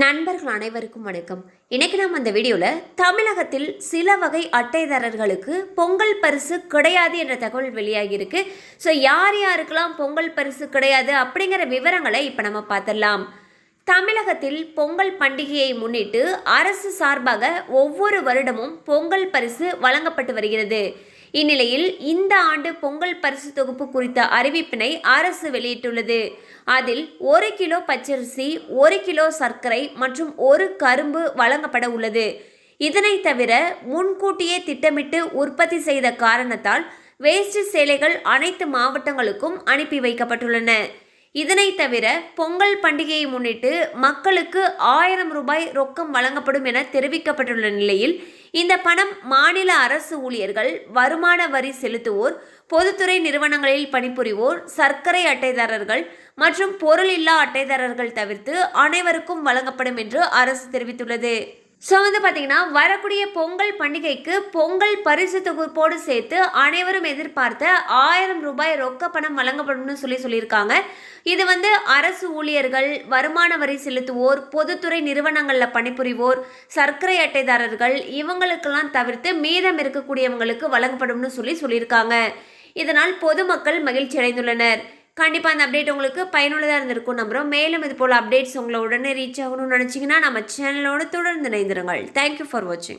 நண்பர்கள் அனைவருக்கும் வணக்கம். இன்னைக்கு நம்ம அந்த வீடியோவில் தமிழகத்தில் சில வகை அட்டைதாரர்களுக்கு பொங்கல் பரிசு கிடையாது என்ற தகவல் வெளியாகியிருக்கு. ஸோ யார் யாருக்கெல்லாம் பொங்கல் பரிசு கிடையாது அப்படிங்கிற விவரங்களை இப்போ நம்ம பார்த்துடலாம். தமிழகத்தில் பொங்கல் பண்டிகையை முன்னிட்டு அரசு சார்பாக ஒவ்வொரு வருடமும் பொங்கல் பரிசு வழங்கப்பட்டு வருகிறது. இந்நிலையில் இந்த ஆண்டு பொங்கல் பரிசு தொகுப்பு குறித்த அறிவிப்பினை அரசு வெளியிட்டுள்ளது. அதில் 1 கிலோ பச்சரிசி, 1 கிலோ சர்க்கரை மற்றும் 1 கரும்பு வழங்கப்பட உள்ளது. இதனை தவிர முன்கூட்டியே திட்டமிட்டு உற்பத்தி செய்த காரணத்தால் வேஷ்டி சேலைகள் அனைத்து மாவட்டங்களுக்கும் அனுப்பி வைக்கப்பட்டுள்ளன. இதனை தவிர பொங்கல் பண்டிகையை முன்னிட்டு மக்களுக்கு 1000 ரூபாய் ரொக்கம் வழங்கப்படும் என தெரிவிக்கப்பட்டுள்ள நிலையில் இந்த பணம் மாநில அரசு ஊழியர்கள், வருமான வரி செலுத்துவோர், பொதுத்துறை நிறுவனங்களில் பணிபுரிவோர், சர்க்கரை அட்டைதாரர்கள் மற்றும் பொருள் இல்லா அட்டைதாரர்கள் தவிர்த்து அனைவருக்கும் வழங்கப்படும் என்று அரசு தெரிவித்துள்ளது. ஸோ பார்த்தீங்கன்னா வரக்கூடிய பொங்கல் பண்டிகைக்கு பொங்கல் பரிசு தொகுப்போடு சேர்த்து அனைவரும் எதிர்பார்த்த 1000 ரூபாய் ரொக்க பணம் வழங்கப்படும்னு சொல்லியிருக்காங்க. இது அரசு ஊழியர்கள், வருமான வரி செலுத்துவோர், பொதுத்துறை நிறுவனங்களில் பணிபுரிவோர், சர்க்கரை அட்டைதாரர்கள் இவங்களுக்கெல்லாம் தவிர்த்து மீதம் இருக்கக்கூடியவங்களுக்கு வழங்கப்படும்னு சொல்லியிருக்காங்க. இதனால் பொதுமக்கள் மகிழ்ச்சி அடைந்துள்ளனர். கண்டிப்பாக அந்த அப்டேட் உங்களுக்கு பயனுள்ளதாக இருந்திருக்கும் நம்புகிறோம். மேலும் இது போல் அப்டேட்ஸ் உங்களை உடனே ரீச் ஆகணும்னு நினச்சிங்கன்னா நம்ம சேனலோடு தொடர்ந்து இணைந்திருங்கள். தேங்க்யூ ஃபார் வாட்சிங்.